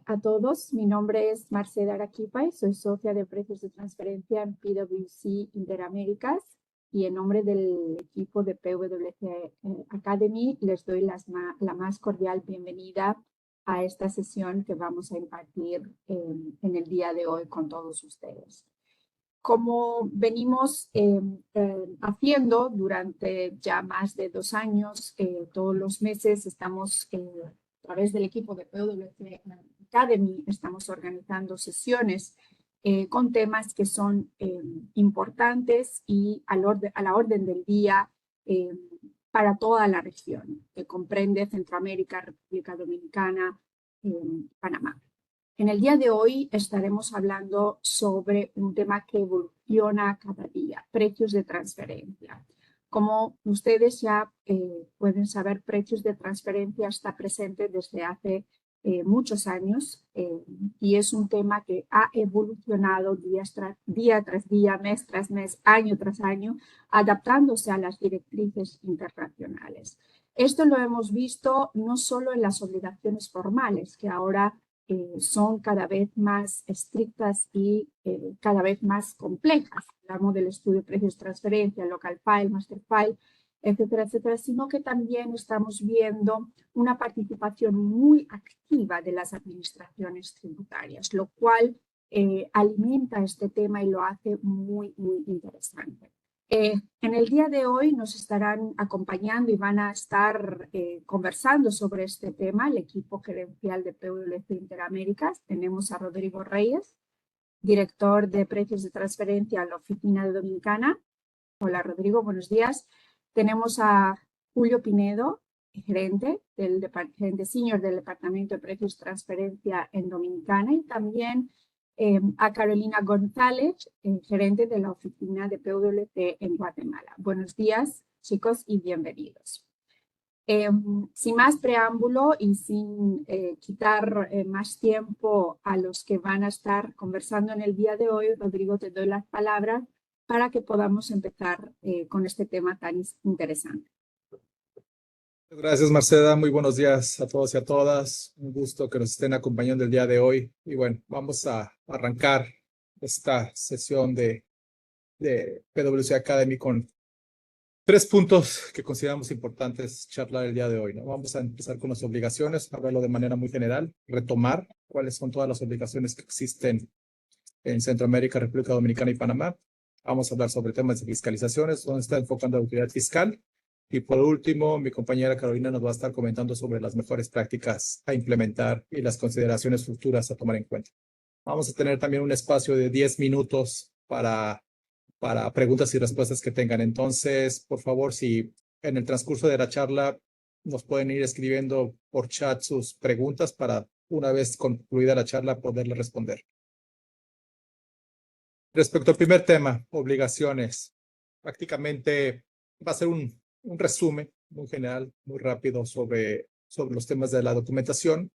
a todos. Mi nombre es Marcela Araquipa y soy socia de precios de transferencia en PwC Interaméricas. Y en nombre del equipo de PwC Academy les doy la más cordial bienvenida a esta sesión que vamos a impartir en el día de hoy con todos ustedes. Como venimos haciendo durante ya más de 2 años, todos los meses estamos a través del equipo de PwC Academy, estamos organizando sesiones con temas que son importantes y a la orden del día para toda la región, que comprende Centroamérica, República Dominicana, Panamá. En el día de hoy estaremos hablando sobre un tema que evoluciona cada día, precios de transferencia. Como ustedes ya pueden saber, precios de transferencia está presente desde hace muchos años y es un tema que ha evolucionado día tras día, mes tras mes, año tras año, adaptándose a las directrices internacionales. Esto lo hemos visto no solo en las obligaciones formales, que ahora son cada vez más estrictas y cada vez más complejas. Hablamos del estudio de precios de transferencia, local file, master file, etcétera, etcétera, sino que también estamos viendo una participación muy activa de las administraciones tributarias, lo cual alimenta este tema y lo hace muy, muy interesante. En el día de hoy nos estarán acompañando y van a estar conversando sobre este tema el equipo gerencial de PwC Interaméricas. Tenemos a Rodrigo Reyes, director de precios de transferencia en la oficina de Dominicana. Hola Rodrigo, buenos días. Tenemos a Julio Pinedo, gerente senior del Departamento de Precios de Transferencia en Dominicana, y también a Carolina González, gerente de la oficina de PwC en Guatemala. Buenos días, chicos, y bienvenidos. Sin más preámbulo y sin quitar más tiempo a los que van a estar conversando en el día de hoy, Rodrigo, te doy las palabras para que podamos empezar con este tema tan interesante. Gracias, Marcela. Muy buenos días a todos y a todas. Un gusto que nos estén acompañando el día de hoy. Y bueno, vamos a arrancar esta sesión de PwC Academy con 3 puntos que consideramos importantes charlar el día de hoy, ¿no? Vamos a empezar con las obligaciones, hablarlo de manera muy general, retomar cuáles son todas las obligaciones que existen en Centroamérica, República Dominicana y Panamá. Vamos a hablar sobre temas de fiscalizaciones, donde está enfocando la autoridad fiscal. Y por último, mi compañera Carolina nos va a estar comentando sobre las mejores prácticas a implementar y las consideraciones futuras a tomar en cuenta. Vamos a tener también un espacio de 10 minutos para preguntas y respuestas que tengan. Entonces, por favor, si en el transcurso de la charla nos pueden ir escribiendo por chat sus preguntas para, una vez concluida la charla, poderle responder. Respecto al primer tema, obligaciones, prácticamente va a ser un resumen muy general, muy rápido sobre los temas de la documentación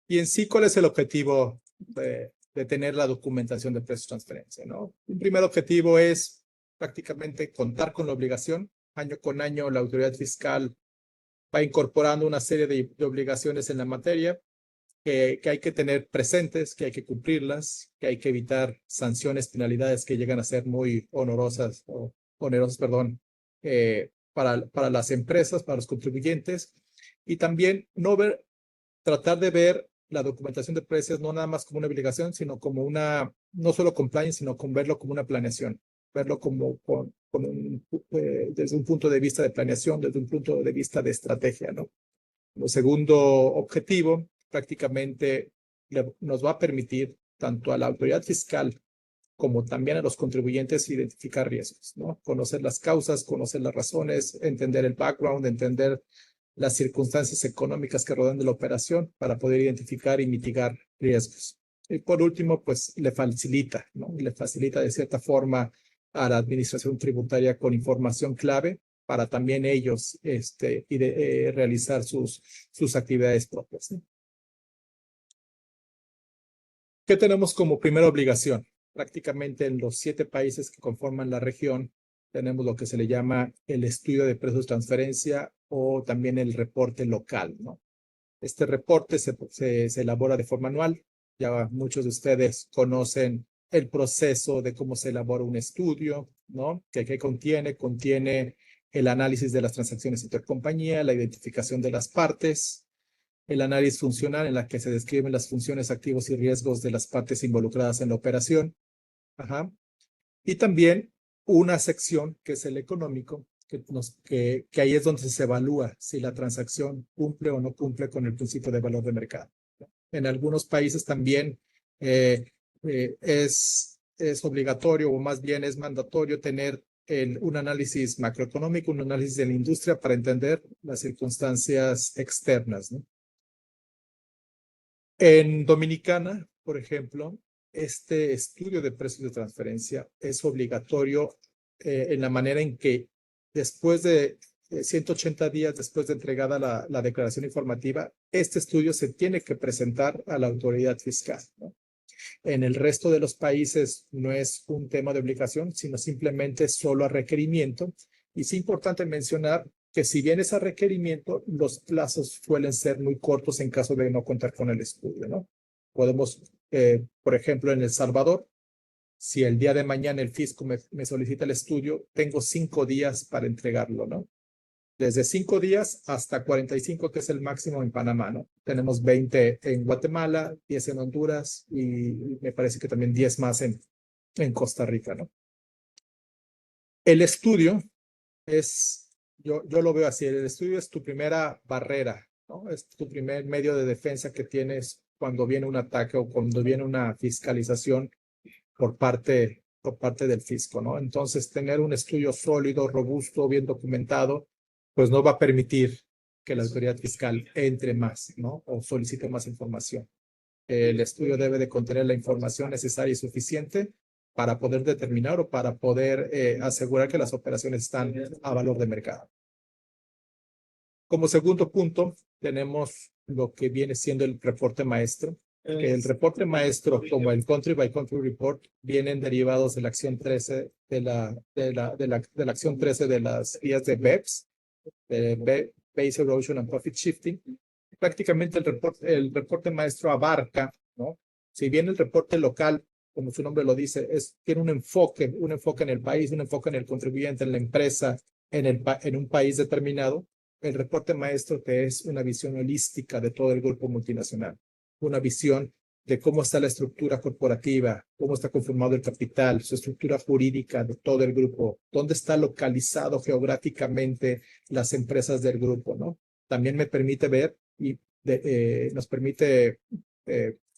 y en sí cuál es el objetivo de tener la documentación de precios de transferencia, ¿no? Un primer objetivo es prácticamente contar con la obligación. Año con año la autoridad fiscal va incorporando una serie de obligaciones en la materia que hay que tener presentes, que hay que cumplirlas, que hay que evitar sanciones, penalidades que llegan a ser muy onerosas, para las empresas, para los contribuyentes, y también tratar de ver la documentación de precios no nada más como una obligación, sino como no solo compliance, sino como verlo como una planeación, verlo como desde un punto de vista de planeación, desde un punto de vista de estrategia, ¿no? El segundo objetivo prácticamente nos va a permitir tanto a la autoridad fiscal como también a los contribuyentes identificar riesgos, ¿no? Conocer las causas, conocer las razones, entender el background, entender las circunstancias económicas que rodean de la operación para poder identificar y mitigar riesgos. Y por último, pues le facilita, ¿no? Le facilita de cierta forma a la administración tributaria con información clave para también ellos realizar sus actividades propias, ¿no? ¿Qué tenemos como primera obligación? Prácticamente en los 7 países que conforman la región tenemos lo que se le llama el estudio de precios de transferencia o también el reporte local, ¿no? Este reporte se elabora de forma anual. Ya muchos de ustedes conocen el proceso de cómo se elabora un estudio, ¿no? ¿Qué contiene? Contiene el análisis de las transacciones intercompañía, la identificación de las partes, el análisis funcional en la que se describen las funciones, activos y riesgos de las partes involucradas en la operación. Ajá. Y también una sección que es el económico, que ahí es donde se evalúa si la transacción cumple o no cumple con el principio de valor de mercado. En algunos países también es obligatorio o más bien es mandatorio tener un análisis macroeconómico, un análisis de la industria para entender las circunstancias externas, ¿no? En Dominicana, por ejemplo, este estudio de precios de transferencia es obligatorio en la manera en que después de 180 días después de entregada la declaración informativa, este estudio se tiene que presentar a la autoridad fiscal, ¿no? En el resto de los países no es un tema de obligación, sino simplemente solo a requerimiento. Y es importante mencionar que si bien es a requerimiento, los plazos suelen ser muy cortos en caso de no contar con el estudio, ¿no? Podemos, por ejemplo, en El Salvador, si el día de mañana el fisco me solicita el estudio, tengo 5 días para entregarlo, ¿no? Desde 5 días hasta 45, que es el máximo en Panamá, ¿no? Tenemos 20 en Guatemala, 10 en Honduras y me parece que también 10 más en Costa Rica, ¿no? El estudio es, yo lo veo así, el estudio es tu primera barrera, ¿no? Es tu primer medio de defensa que tienes cuando viene un ataque o cuando viene una fiscalización por parte del fisco, ¿no? Entonces, tener un estudio sólido, robusto, bien documentado, pues no va a permitir que la autoridad fiscal entre más, ¿no? O solicite más información. El estudio debe de contener la información necesaria y suficiente para poder determinar o para poder asegurar que las operaciones están a valor de mercado. Como segundo punto, tenemos lo que viene siendo el reporte maestro. El reporte maestro, como el Country by Country Report, vienen derivados de la acción 13 de la acción 13 de las guías de BEPS, Base Erosion and Profit Shifting. Prácticamente el reporte maestro abarca, ¿no? Si bien el reporte local, como su nombre lo dice, tiene un enfoque en el país, un enfoque en el contribuyente, en la empresa, en un país determinado, el reporte maestro que es una visión holística de todo el grupo multinacional, una visión de cómo está la estructura corporativa, cómo está conformado el capital, su estructura jurídica de todo el grupo, dónde está localizado geográficamente las empresas del grupo, ¿no? También me permite ver y nos permite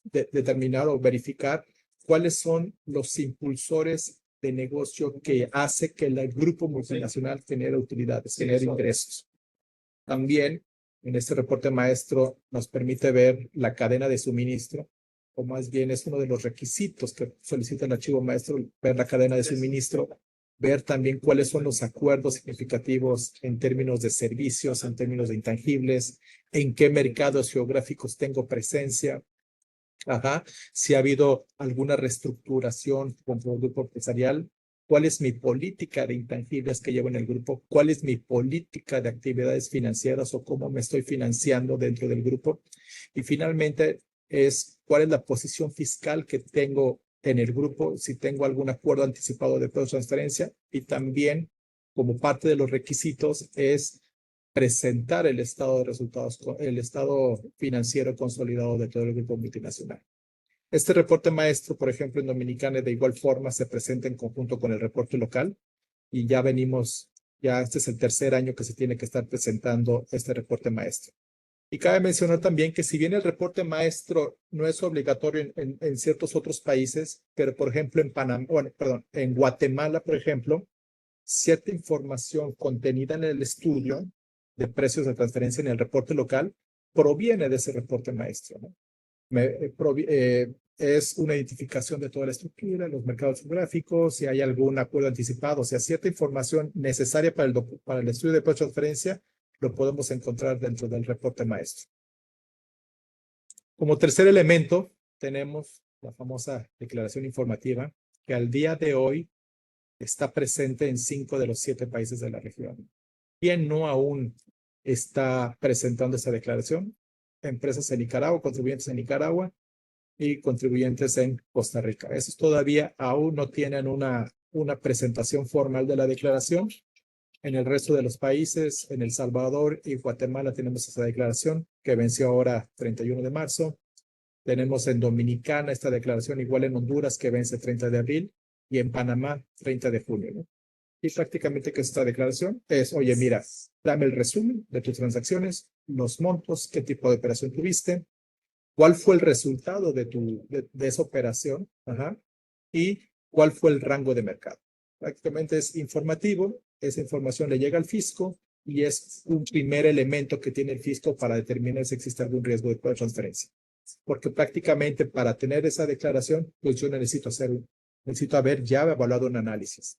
determinar o verificar cuáles son los impulsores de negocio que hace que el grupo multinacional genere utilidades, genere ingresos. También en este reporte maestro nos permite ver la cadena de suministro, o más bien es uno de los requisitos que solicita el archivo maestro, ver la cadena de suministro, ver también cuáles son los acuerdos significativos en términos de servicios, en términos de intangibles, en qué mercados geográficos tengo presencia. Ajá. Si ha habido alguna reestructuración con el grupo empresarial, cuál es mi política de intangibles que llevo en el grupo, cuál es mi política de actividades financieras o cómo me estoy financiando dentro del grupo. Y finalmente es cuál es la posición fiscal que tengo en el grupo, si tengo algún acuerdo anticipado de transferencia y también como parte de los requisitos es presentar el estado de resultados, el estado financiero consolidado de todo el grupo multinacional. Este reporte maestro, por ejemplo, en Dominicana, de igual forma se presenta en conjunto con el reporte local y ya este es el tercer año que se tiene que estar presentando este reporte maestro. Y cabe mencionar también que si bien el reporte maestro no es obligatorio en ciertos otros países, pero por ejemplo en Guatemala, por ejemplo, cierta información contenida en el estudio de precios de transferencia en el reporte local proviene de ese reporte maestro, ¿no? Es una identificación de toda la estructura, los mercados geográficos, si hay algún acuerdo anticipado, o sea, cierta información necesaria para el estudio de precios de transferencia, lo podemos encontrar dentro del reporte maestro. Como tercer elemento, tenemos la famosa declaración informativa, que al día de hoy está presente en 5 de los 7 países de la región. ¿Quién no aún está presentando esa declaración? empresas en Nicaragua, contribuyentes en Nicaragua y contribuyentes en Costa Rica. Esos todavía aún no tienen una presentación formal de la declaración. En el resto de los países, en El Salvador y Guatemala tenemos esa declaración que venció ahora 31 de marzo. Tenemos en Dominicana esta declaración, igual en Honduras, que vence 30 de abril, y en Panamá 30 de junio, ¿no? Y prácticamente que esta declaración es, oye, mira, dame el resumen de tus transacciones, los montos, qué tipo de operación tuviste, cuál fue el resultado de esa operación, ajá, y cuál fue el rango de mercado. Prácticamente es informativo, esa información le llega al fisco y es un primer elemento que tiene el fisco para determinar si existe algún riesgo de transferencia. Porque prácticamente para tener esa declaración, pues yo necesito haber ya evaluado un análisis.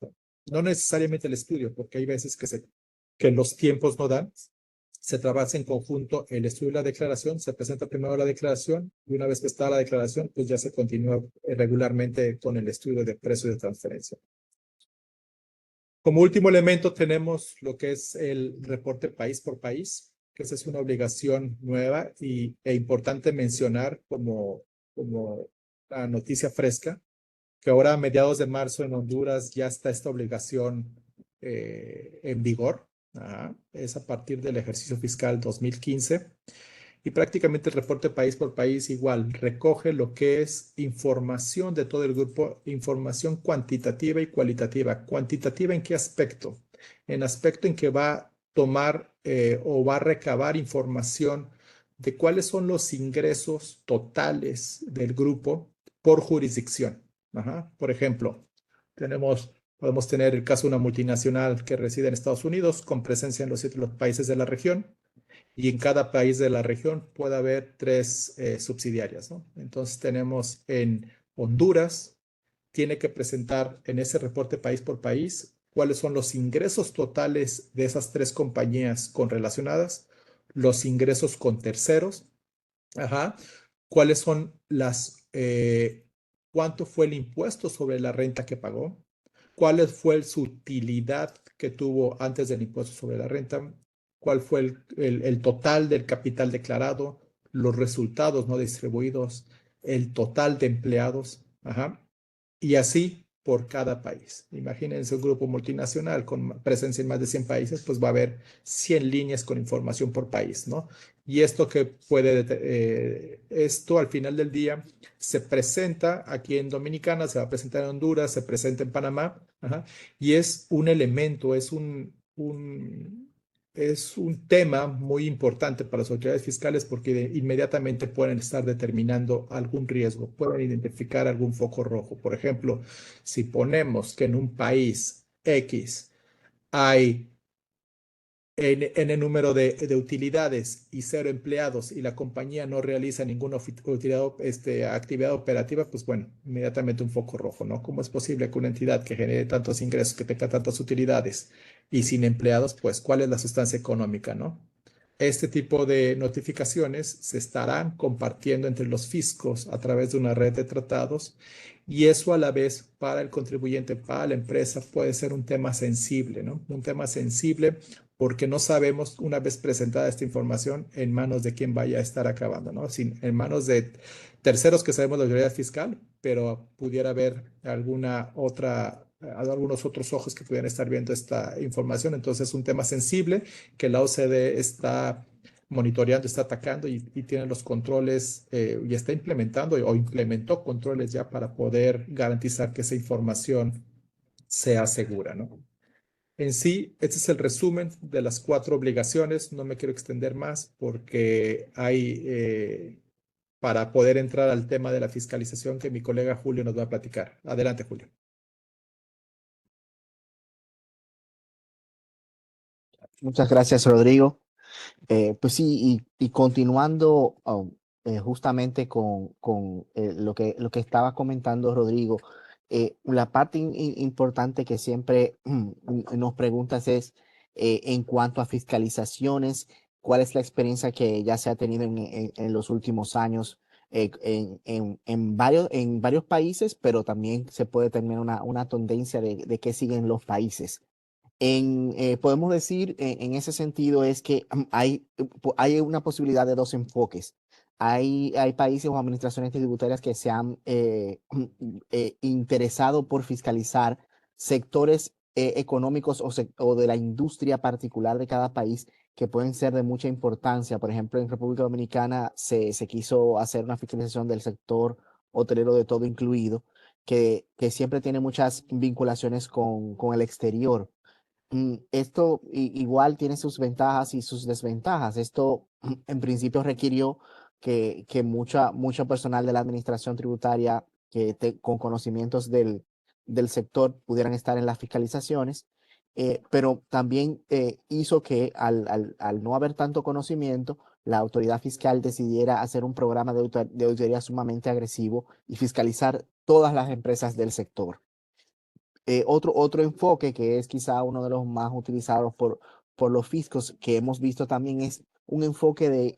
No necesariamente el estudio, porque hay veces que los tiempos no dan. Se trabaja en conjunto el estudio y la declaración, se presenta primero la declaración y una vez que está la declaración, pues ya se continúa regularmente con el estudio de precio de transferencia. Como último elemento tenemos lo que es el reporte país por país, que esa es una obligación nueva e importante mencionar como la noticia fresca, que ahora a mediados de marzo en Honduras ya está esta obligación en vigor. Es a partir del ejercicio fiscal 2015 y prácticamente el reporte país por país igual recoge lo que es información de todo el grupo, información cuantitativa y cualitativa. ¿Cuantitativa en qué aspecto? En aspecto en que va a tomar o va a recabar información de cuáles son los ingresos totales del grupo por jurisdicción. Por ejemplo, podemos tener el caso de una multinacional que reside en Estados Unidos con presencia en los países de la región y en cada país de la región puede haber 3 subsidiarias, ¿no? Entonces tenemos en Honduras, tiene que presentar en ese reporte país por país cuáles son los ingresos totales de esas 3 compañías correlacionadas, los ingresos con terceros, cuáles son cuánto fue el impuesto sobre la renta que pagó, cuál fue su utilidad que tuvo antes del impuesto sobre la renta, cuál fue el total del capital declarado, los resultados no distribuidos, el total de empleados, y así por cada país. Imagínense un grupo multinacional con presencia en más de 100 países, pues va a haber 100 líneas con información por país, ¿no? Y esto esto al final del día se presenta aquí en Dominicana, se va a presentar en Honduras, se presenta en Panamá, y es un elemento, es un tema muy importante para las autoridades fiscales porque inmediatamente pueden estar determinando algún riesgo, pueden identificar algún foco rojo. Por ejemplo, si ponemos que en un país X hay en el número de utilidades y 0 empleados y la compañía no realiza ninguna actividad operativa, pues bueno, inmediatamente un foco rojo, ¿no? ¿Cómo es posible que una entidad que genere tantos ingresos, que tenga tantas utilidades y sin empleados, pues cuál es la sustancia económica, ¿no? Este tipo de notificaciones se estarán compartiendo entre los fiscos a través de una red de tratados y eso a la vez para el contribuyente, para la empresa, puede ser un tema sensible, ¿no? Un tema sensible porque no sabemos, una vez presentada esta información, en manos de quién vaya a estar acabando, ¿no? En manos de terceros que sabemos la autoridad fiscal, pero pudiera haber algunos otros ojos que pudieran estar viendo esta información. Entonces es un tema sensible que la OCDE está monitoreando, está atacando y tiene los controles y está implementando o implementó controles ya para poder garantizar que esa información sea segura, ¿no? En sí, este es el resumen de las 4 obligaciones. No me quiero extender más porque para poder entrar al tema de la fiscalización que mi colega Julio nos va a platicar. Adelante, Julio. Muchas gracias, Rodrigo. Pues sí, y continuando justamente con lo que estaba comentando Rodrigo, la parte importante que siempre nos preguntas es en cuanto a fiscalizaciones, ¿cuál es la experiencia que ya se ha tenido en los últimos años en varios países, pero también se puede tener una tendencia de qué siguen los países? Podemos decir en ese sentido es que hay una posibilidad de dos enfoques. Hay países o administraciones tributarias que se han interesado por fiscalizar sectores económicos o de la industria particular de cada país que pueden ser de mucha importancia. Por ejemplo, en República Dominicana se quiso hacer una fiscalización del sector hotelero de todo incluido, que siempre tiene muchas vinculaciones con el exterior. Esto igual tiene sus ventajas y sus desventajas. Esto en principio requirió que mucho personal de la administración tributaria con conocimientos del sector pudieran estar en las fiscalizaciones, pero también hizo que al no haber tanto conocimiento, la autoridad fiscal decidiera hacer un programa de auditoría sumamente agresivo y fiscalizar todas las empresas del sector. Otro enfoque que es quizá uno de los más utilizados por los fiscos que hemos visto también es un enfoque de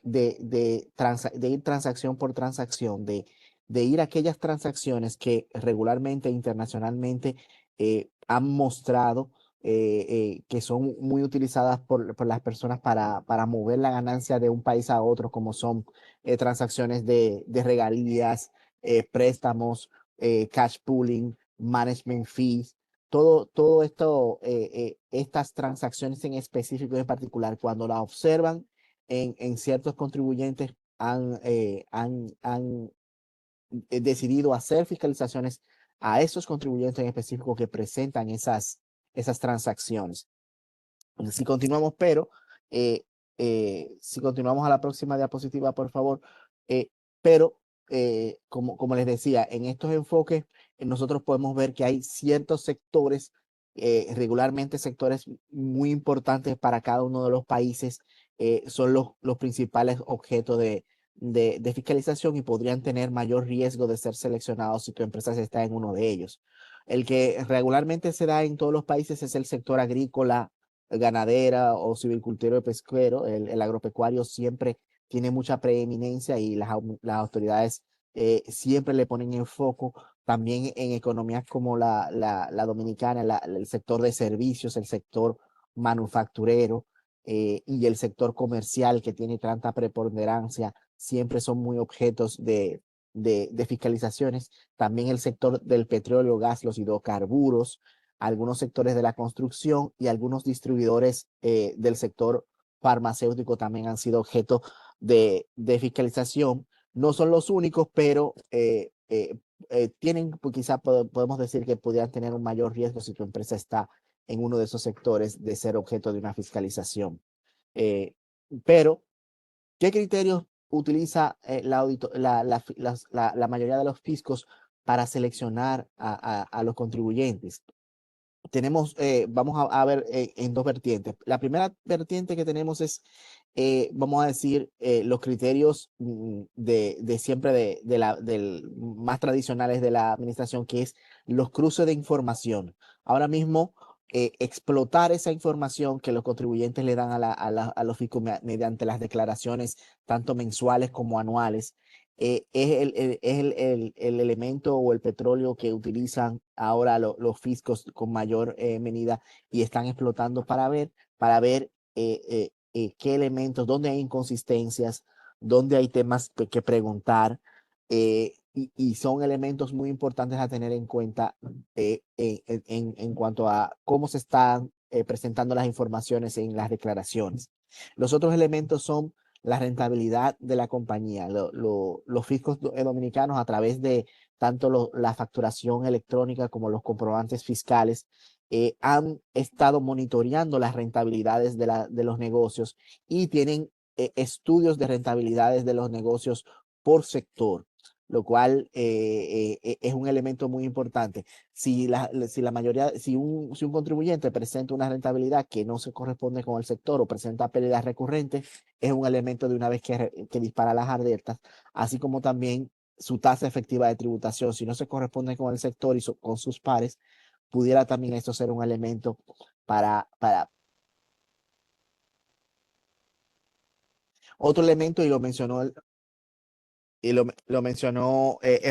ir transacción por transacción, de ir a aquellas transacciones que regularmente internacionalmente han mostrado que son muy utilizadas por las personas para mover la ganancia de un país a otro, como son transacciones de regalías, préstamos, cash pooling, management fees. Todo esto, estas transacciones en específico y en particular, cuando las observan en ciertos contribuyentes, han decidido hacer fiscalizaciones a esos contribuyentes en específico que presentan esas transacciones. Si continuamos, eh, si continuamos a la próxima diapositiva, por favor. eh, pero, como les decía, en estos enfoques nosotros podemos ver que hay ciertos sectores, regularmente sectores muy importantes para cada uno de los países, son los principales objetos de fiscalización y podrían tener mayor riesgo de ser seleccionados si tu empresa está en uno de ellos. El que regularmente se da en todos los países es el sector agrícola, ganadera o silvicultero y pesquero. El agropecuario siempre tiene mucha preeminencia y las autoridades siempre le ponen en foco. También en economías como la dominicana, el sector de servicios, el sector manufacturero y el sector comercial que tiene tanta preponderancia, siempre son muy objetos de fiscalizaciones. También el sector del petróleo, gas, los hidrocarburos, algunos sectores de la construcción y algunos distribuidores del sector farmacéutico también han sido objeto de fiscalización. No son los únicos, pero tienen, pues, quizá podemos decir que pudieran tener un mayor riesgo si tu empresa está en uno de esos sectores de ser objeto de una fiscalización. Pero, ¿qué criterios utiliza la mayoría de los fiscos para seleccionar a los contribuyentes? Vamos a ver en dos vertientes. La primera vertiente que tenemos es, vamos a decir, los criterios de siempre del más tradicionales de la administración, que es los cruces de información. Ahora mismo, explotar esa información que los contribuyentes le dan a los fiscos mediante las declaraciones, tanto mensuales como anuales, es el elemento o el petróleo que utilizan ahora los fiscos con mayor medida y están explotando para ver qué elementos, dónde hay inconsistencias, dónde hay temas que preguntar, y son elementos muy importantes a tener en cuenta en cuanto a cómo se están presentando las informaciones en las declaraciones. Los otros elementos son la rentabilidad de la compañía. Los fiscos dominicanos, a través de tanto la facturación electrónica como los comprobantes fiscales, han estado monitoreando las rentabilidades de los negocios y tienen estudios de rentabilidades de los negocios por sector, lo cual es un elemento muy importante. Si un contribuyente presenta una rentabilidad que no se corresponde con el sector o presenta pérdidas recurrentes, es un elemento de una vez que dispara las alertas, así como también su tasa efectiva de tributación. Si no se corresponde con el sector y con sus pares, pudiera también esto ser un elemento para otro elemento, y lo mencionó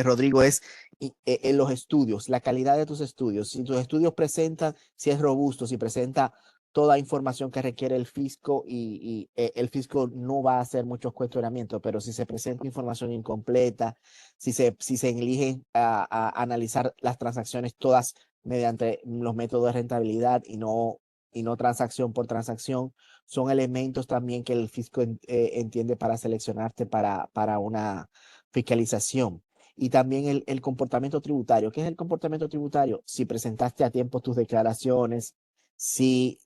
Rodrigo, es en los estudios, la calidad de tus estudios. Si tus estudios presentan, si es robusto, si presenta toda información que requiere el fisco y el fisco no va a hacer muchos cuestionamientos, pero si se presenta información incompleta, si se elige a analizar las transacciones todas mediante los métodos de rentabilidad y no transacción por transacción, son elementos también que el fisco entiende para seleccionarte para una fiscalización. Y también el comportamiento tributario. ¿Qué es el comportamiento tributario? Si presentaste a tiempo tus declaraciones, si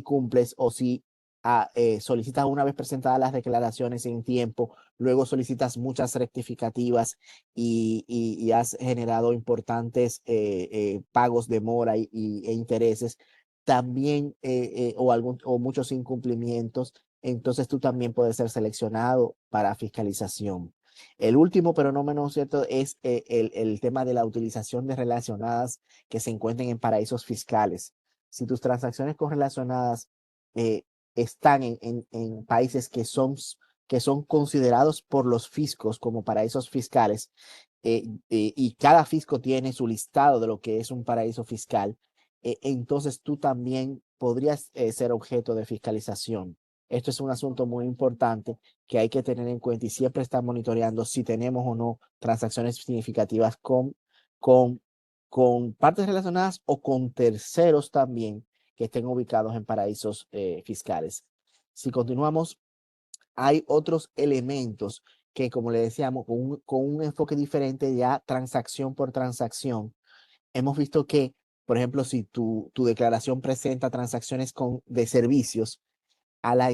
cumples o si solicitas una vez presentadas las declaraciones en tiempo, luego solicitas muchas rectificativas y has generado importantes pagos de mora e intereses, también o muchos incumplimientos, entonces tú también puedes ser seleccionado para fiscalización. El último, pero no menos cierto, es el tema de la utilización de relacionadas que se encuentren en paraísos fiscales. Si tus transacciones correlacionadas están en países que son considerados por los fiscos como paraísos fiscales, y cada fisco tiene su listado de lo que es un paraíso fiscal, entonces tú también podrías ser objeto de fiscalización. Esto es un asunto muy importante que hay que tener en cuenta y siempre estar monitoreando si tenemos o no transacciones significativas con, con partes relacionadas o con terceros también que estén ubicados en paraísos fiscales. Si continuamos, hay otros elementos que, como le decíamos, con un enfoque diferente ya transacción por transacción, hemos visto que, por ejemplo, si tu declaración presenta transacciones de servicios, a la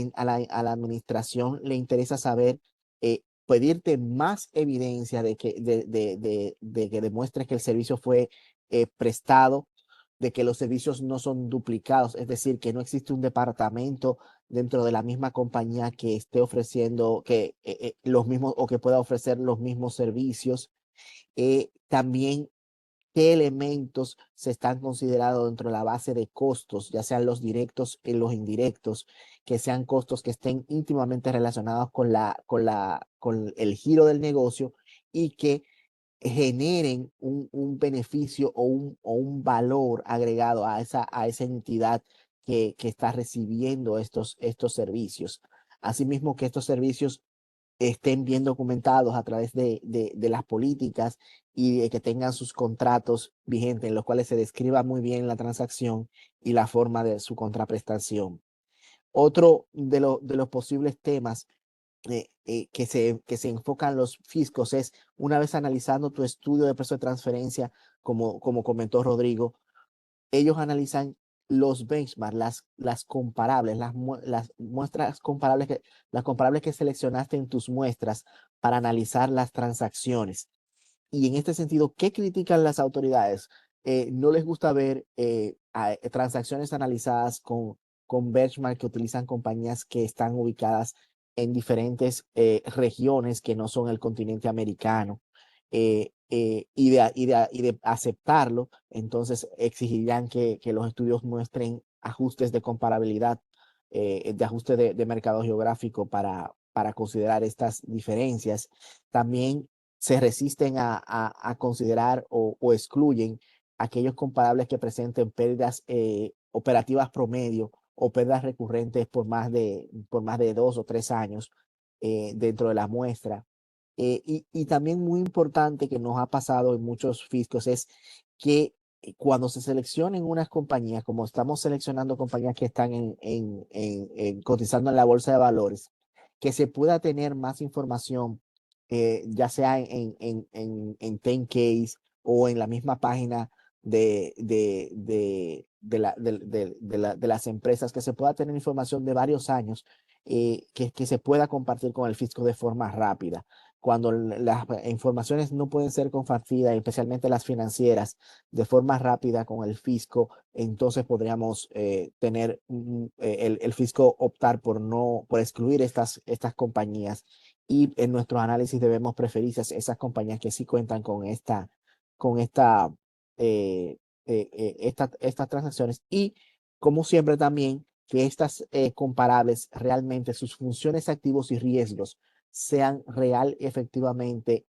administración le interesa saber, pedirte más evidencia de que demuestres que el servicio fue prestado, de que los servicios no son duplicados, es decir, que no existe un departamento dentro de la misma compañía que esté ofreciendo los mismos o que pueda ofrecer los mismos servicios. También qué elementos se están considerados dentro de la base de costos, ya sean los directos y los indirectos, que sean costos que estén íntimamente relacionados con el giro del negocio y que generen un beneficio o un valor agregado a esa entidad que está recibiendo estos servicios. Asimismo, que estos servicios estén bien documentados a través de las políticas y de que tengan sus contratos vigentes en los cuales se describa muy bien la transacción y la forma de su contraprestación. Otro de los posibles temas que se enfocan los fiscos es, una vez analizando tu estudio de precio de transferencia, como comentó Rodrigo, ellos analizan los benchmarks, las comparables, las muestras comparables las comparables que seleccionaste en tus muestras para analizar las transacciones. Y en este sentido, ¿qué critican las autoridades? No les gusta ver transacciones analizadas con benchmark que utilizan compañías que están ubicadas en diferentes regiones que no son el continente americano. Y de aceptarlo, entonces exigirían que los estudios muestren ajustes de comparabilidad, de ajuste de mercado geográfico para considerar estas diferencias. También se resisten a considerar o excluyen aquellos comparables que presenten pérdidas operativas promedio o pérdidas recurrentes por más de 2 o 3 años dentro de la muestra. Y también muy importante que nos ha pasado en muchos fiscos es que cuando se seleccionen unas compañías, como estamos seleccionando compañías que están cotizando en la bolsa de valores, que se pueda tener más información, ya sea en 10Ks o en la misma página de las empresas, que se pueda tener información de varios años, que se pueda compartir con el fisco de forma rápida. Cuando las informaciones no pueden ser compartidas, especialmente las financieras, de forma rápida con el fisco, entonces podríamos tener el fisco optar por excluir estas compañías, y en nuestro análisis debemos preferir esas compañías que sí cuentan con estas transacciones, y como siempre también que estas comparables realmente sus funciones, activos y riesgos sean real y efectivamente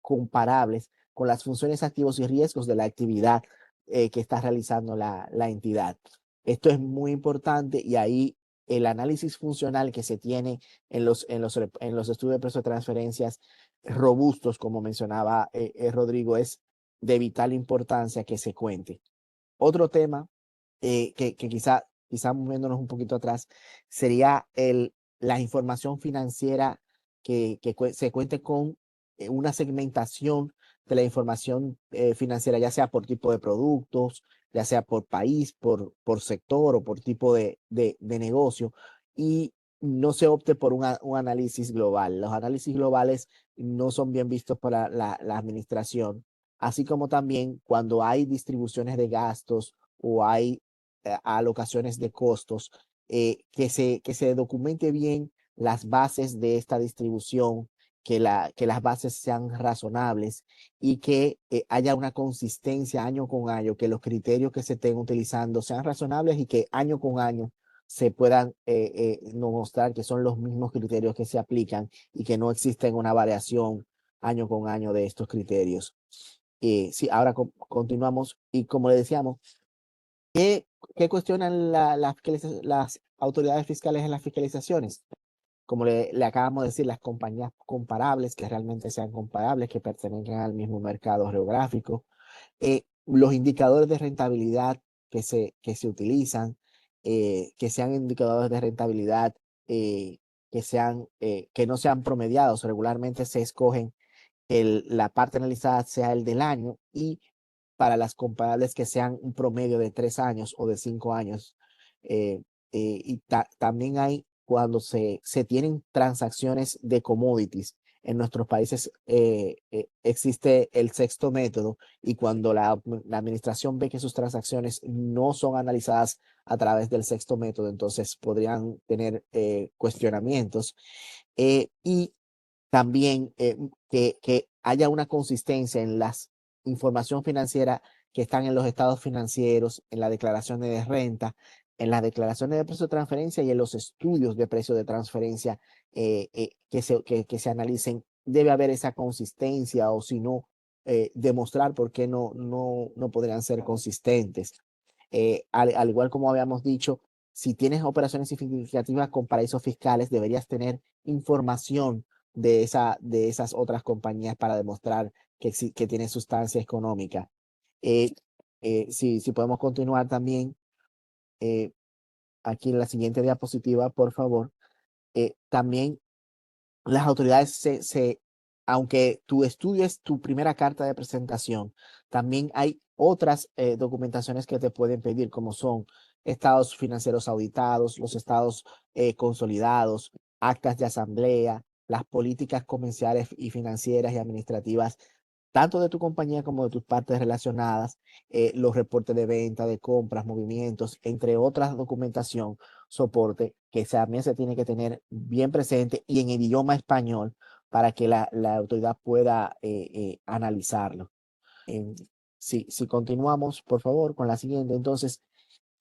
comparables con las funciones, activos y riesgos de la actividad que está realizando la entidad. Esto es muy importante y ahí el análisis funcional que se tiene en los estudios de precio de transferencias robustos, como mencionaba Rodrigo, es de vital importancia que se cuente. Otro tema que quizá moviéndonos un poquito atrás, sería la información financiera que se cuente con una segmentación de la información financiera, ya sea por tipo de productos, ya sea por país, por sector o por tipo de negocio, y no se opte por un análisis global. Los análisis globales no son bien vistos por la administración, así como también cuando hay distribuciones de gastos o hay alocaciones de costos, que se documente bien las bases de esta distribución, que las bases sean razonables y que haya una consistencia año con año, que los criterios que se estén utilizando sean razonables y que año con año se puedan mostrar que son los mismos criterios que se aplican y que no existen una variación año con año de estos criterios. Sí, ahora continuamos y como le decíamos, ¿qué cuestionan las autoridades fiscales en las fiscalizaciones? Como le acabamos de decir, las compañías comparables, que realmente sean comparables, que pertenezcan al mismo mercado geográfico, los indicadores de rentabilidad que se utilizan, que sean indicadores de rentabilidad que no sean promediados. Regularmente se escogen la parte analizada sea el del año y para las comparables que sean un promedio de 3 años o de 5 años. Y también hay cuando se tienen transacciones de commodities. En nuestros países existe el sexto método y cuando la administración ve que sus transacciones no son analizadas a través del sexto método, entonces podrían tener cuestionamientos. Y también que haya una consistencia en la información financiera que están en los estados financieros, en las declaraciones de renta, en las declaraciones de precio de transferencia y en los estudios de precio de transferencia que se analicen. Debe haber esa consistencia o si no, demostrar por qué no podrían ser consistentes. Al igual como habíamos dicho, si tienes operaciones significativas con paraísos fiscales, deberías tener información de esas otras compañías para demostrar que tiene sustancia económica. Si podemos continuar también, aquí en la siguiente diapositiva, por favor. También las autoridades aunque tu estudio es tu primera carta de presentación, también hay otras documentaciones que te pueden pedir, como son estados financieros auditados, los estados consolidados, actas de asamblea, las políticas comerciales y financieras y administrativas, tanto de tu compañía como de tus partes relacionadas, los reportes de venta, de compras, movimientos, entre otras documentación, soporte, que también se tiene que tener bien presente y en el idioma español para que la autoridad pueda analizarlo. Si continuamos, por favor, con la siguiente. Entonces,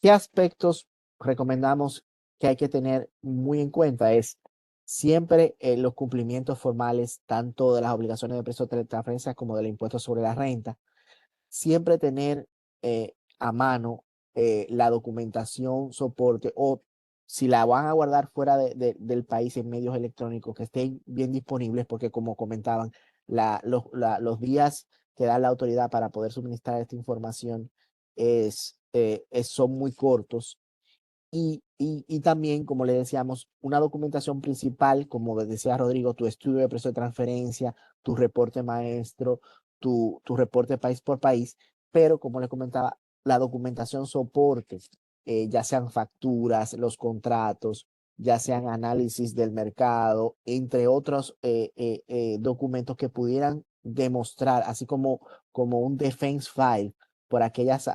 ¿qué aspectos recomendamos que hay que tener muy en cuenta? Es siempre los cumplimientos formales, tanto de las obligaciones de precio de transferencia como del impuesto sobre la renta. Siempre tener a mano la documentación, soporte, o si la van a guardar fuera del país en medios electrónicos que estén bien disponibles, porque como comentaban, los días que da la autoridad para poder suministrar esta información son muy cortos. Y también, como le decíamos, una documentación principal, como decía Rodrigo, tu estudio de precio de transferencia, tu reporte maestro, tu reporte país por país, pero como le comentaba, la documentación soporte, ya sean facturas, los contratos, ya sean análisis del mercado, entre otros documentos que pudieran demostrar, así como un defense file por aquellas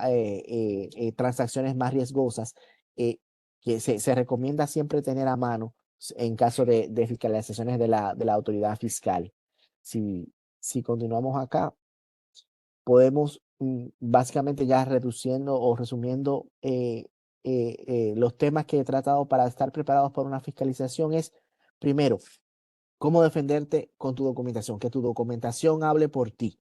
transacciones más riesgosas, eh, que se recomienda siempre tener a mano en caso de fiscalizaciones de la autoridad fiscal. Si continuamos acá, podemos básicamente ya reduciendo o resumiendo los temas que he tratado para estar preparados para una fiscalización es, primero, ¿Cómo defenderte con tu documentación? Que tu documentación hable por ti.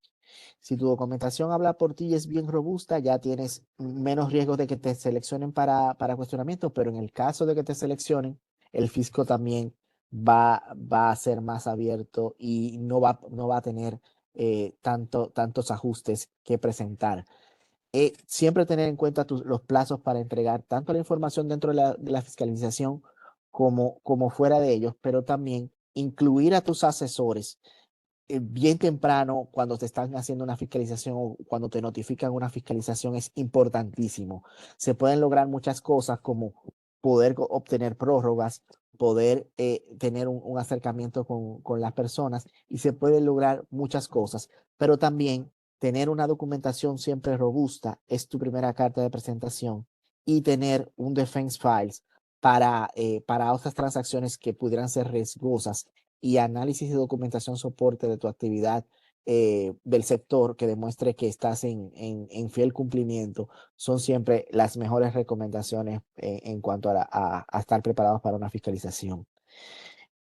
Si tu documentación habla por ti y es bien robusta, ya tienes menos riesgo de que te seleccionen para cuestionamiento, pero en el caso de que te seleccionen, el fisco también va a ser más abierto y no va a tener tantos ajustes que presentar. Siempre tener en cuenta los plazos para entregar tanto la información dentro de la fiscalización como fuera de ellos, pero también incluir a tus asesores bien temprano cuando te están haciendo una fiscalización o cuando te notifican una fiscalización es importantísimo. Se pueden lograr muchas cosas como poder obtener prórrogas, poder tener un acercamiento con las personas y se pueden lograr muchas cosas, pero también tener una documentación siempre robusta es tu primera carta de presentación y tener un defense files para otras transacciones que pudieran ser riesgosas y análisis de documentación soporte de tu actividad del sector que demuestre que estás en fiel cumplimiento son siempre las mejores recomendaciones en cuanto a estar preparados para una fiscalización.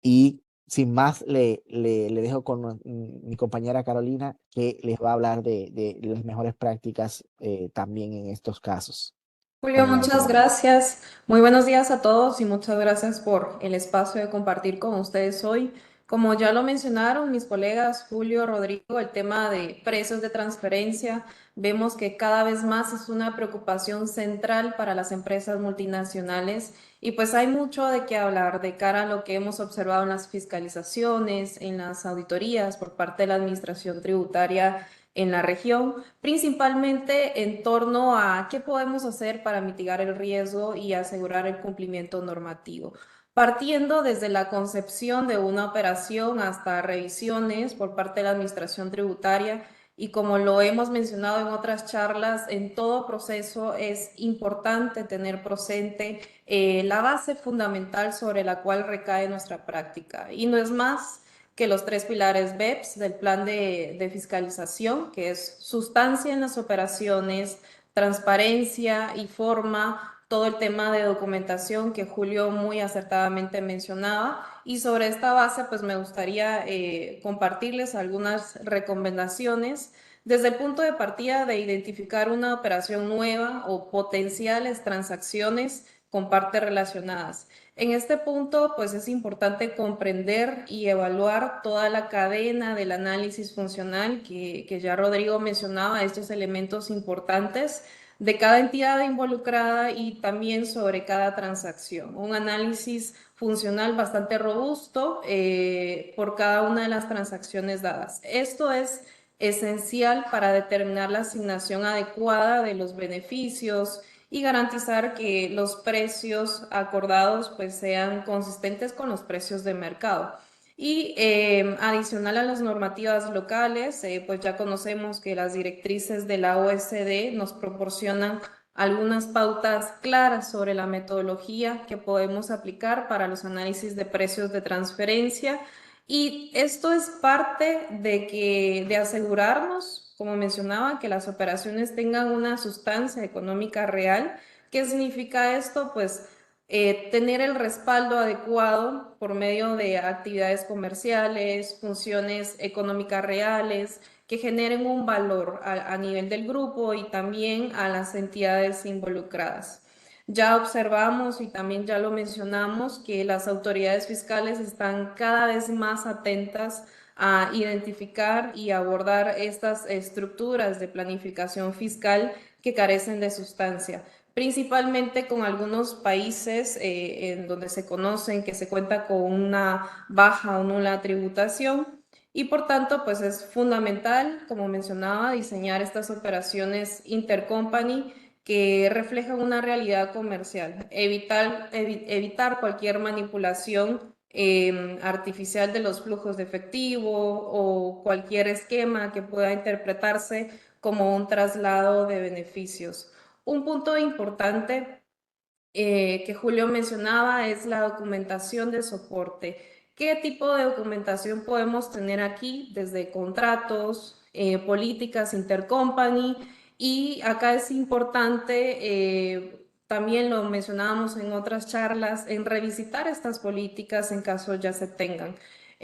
Y sin más, le dejo con mi compañera Carolina, que les va a hablar de las mejores prácticas también en estos casos. Julio, Adelante, muchas Carolina. gracias. Muy buenos días a todos y muchas gracias por el espacio de compartir con ustedes hoy. Como ya lo mencionaron mis colegas Julio, Rodrigo, el tema de precios de transferencia, vemos que cada vez más es una preocupación central para las empresas multinacionales y pues hay mucho de qué hablar de cara a lo que hemos observado en las fiscalizaciones, en las auditorías por parte de la Administración Tributaria en la región, principalmente en torno a qué podemos hacer para mitigar el riesgo y asegurar el cumplimiento normativo. Partiendo desde la concepción de una operación hasta revisiones por parte de la Administración Tributaria y como lo hemos mencionado en otras charlas, en todo proceso es importante tener presente la base fundamental sobre la cual recae nuestra práctica. Y no es más que los tres pilares BEPS del plan de fiscalización, que es sustancia en las operaciones, transparencia y forma, todo el tema de documentación que Julio muy acertadamente mencionaba. Y sobre esta base, pues me gustaría compartirles algunas recomendaciones desde el punto de partida de identificar una operación nueva o potenciales transacciones con partes relacionadas. En este punto, pues es importante comprender y evaluar toda la cadena del análisis funcional que ya Rodrigo mencionaba, estos elementos importantes de cada entidad involucrada y también sobre cada transacción. Un análisis funcional bastante robusto por cada una de las transacciones dadas. Esto es esencial para determinar la asignación adecuada de los beneficios y garantizar que los precios acordados pues sean consistentes con los precios de mercado. Y adicional a las normativas locales, pues ya conocemos que las directrices de la OECD nos proporcionan algunas pautas claras sobre la metodología que podemos aplicar para los análisis de precios de transferencia. Y esto es parte de asegurarnos, como mencionaba, que las operaciones tengan una sustancia económica real. ¿Qué significa esto? Pues tener el respaldo adecuado por medio de actividades comerciales, funciones económicas reales que generen un valor a nivel del grupo y también a las entidades involucradas. Ya observamos y también ya lo mencionamos que las autoridades fiscales están cada vez más atentas a identificar y abordar estas estructuras de planificación fiscal que carecen de sustancia, principalmente con algunos países en donde se conocen que se cuenta con una baja o nula tributación y por tanto pues es fundamental, como mencionaba, diseñar estas operaciones intercompany que reflejan una realidad comercial, evitar cualquier manipulación artificial de los flujos de efectivo o cualquier esquema que pueda interpretarse como un traslado de beneficios. Un punto importante que Julio mencionaba es la documentación de soporte. ¿Qué tipo de documentación podemos tener aquí? Desde contratos, políticas intercompany y acá es importante, también lo mencionábamos en otras charlas, en revisitar estas políticas en caso ya se tengan.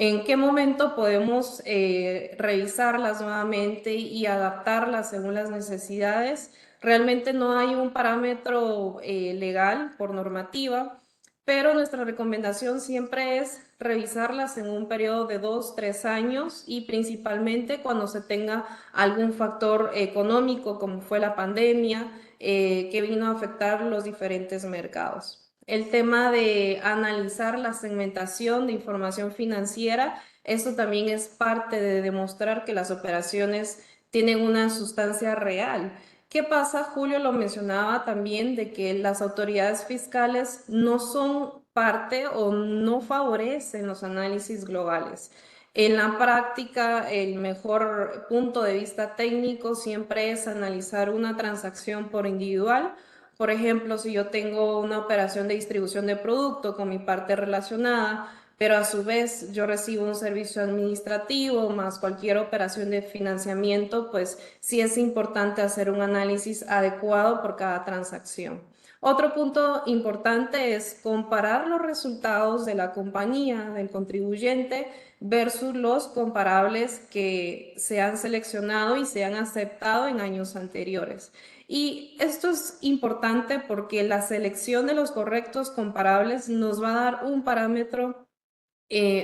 ¿En qué momento podemos revisarlas nuevamente y adaptarlas según las necesidades? Realmente no hay un parámetro legal por normativa, pero nuestra recomendación siempre es revisarlas en un periodo de 2, 3 años y principalmente cuando se tenga algún factor económico como fue la pandemia que vino a afectar los diferentes mercados. El tema de analizar la segmentación de información financiera, esto también es parte de demostrar que las operaciones tienen una sustancia real. ¿Qué pasa? Julio lo mencionaba también de que las autoridades fiscales no son parte o no favorecen los análisis globales. En la práctica, el mejor punto de vista técnico siempre es analizar una transacción por individual. Por ejemplo, si yo tengo una operación de distribución de producto con mi parte relacionada, pero a su vez yo recibo un servicio administrativo más cualquier operación de financiamiento, pues sí es importante hacer un análisis adecuado por cada transacción. Otro punto importante es comparar los resultados de la compañía, del contribuyente, versus los comparables que se han seleccionado y se han aceptado en años anteriores. Y esto es importante porque la selección de los correctos comparables nos va a dar un parámetro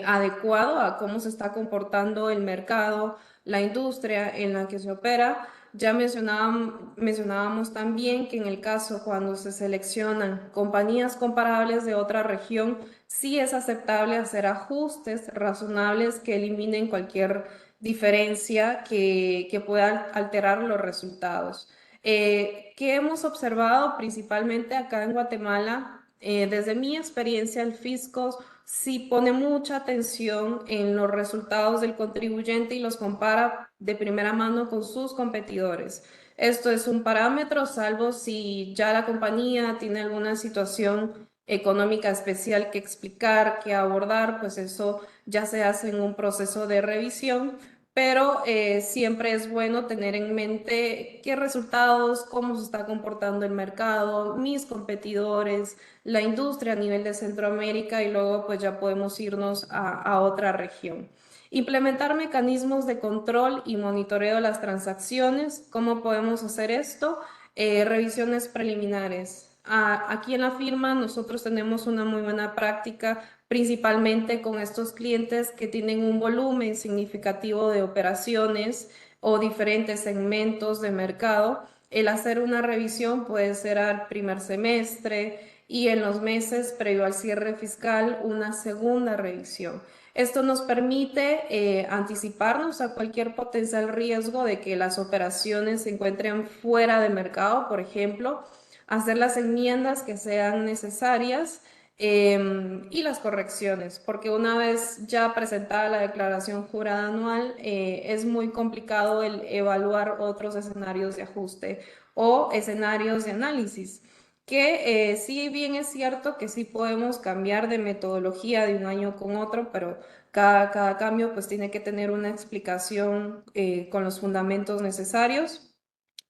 adecuado a cómo se está comportando el mercado, la industria en la que se opera. Ya mencionábamos también que en el caso cuando se seleccionan compañías comparables de otra región, sí es aceptable hacer ajustes razonables que eliminen cualquier diferencia que pueda alterar los resultados. ¿Qué hemos observado principalmente acá en Guatemala? Desde mi experiencia, el fisco sí pone mucha atención en los resultados del contribuyente y los compara de primera mano con sus competidores. Esto es un parámetro, salvo si ya la compañía tiene alguna situación económica especial que explicar, que abordar, pues eso ya se hace en un proceso de revisión, pero siempre es bueno tener en mente qué resultados, cómo se está comportando el mercado, mis competidores, la industria a nivel de Centroamérica y luego pues ya podemos irnos a otra región. Implementar mecanismos de control y monitoreo de las transacciones. ¿Cómo podemos hacer esto? Revisiones preliminares. Aquí en la firma nosotros tenemos una muy buena práctica, principalmente con estos clientes que tienen un volumen significativo de operaciones o diferentes segmentos de mercado. El hacer una revisión puede ser al primer semestre y en los meses previo al cierre fiscal una segunda revisión. Esto nos permite anticiparnos a cualquier potencial riesgo de que las operaciones se encuentren fuera de mercado, por ejemplo, hacer las enmiendas que sean necesarias y las correcciones, porque una vez ya presentada la declaración jurada anual, es muy complicado el evaluar otros escenarios de ajuste o escenarios de análisis, que sí bien es cierto que sí podemos cambiar de metodología de un año con otro, pero cada cambio pues tiene que tener una explicación con los fundamentos necesarios.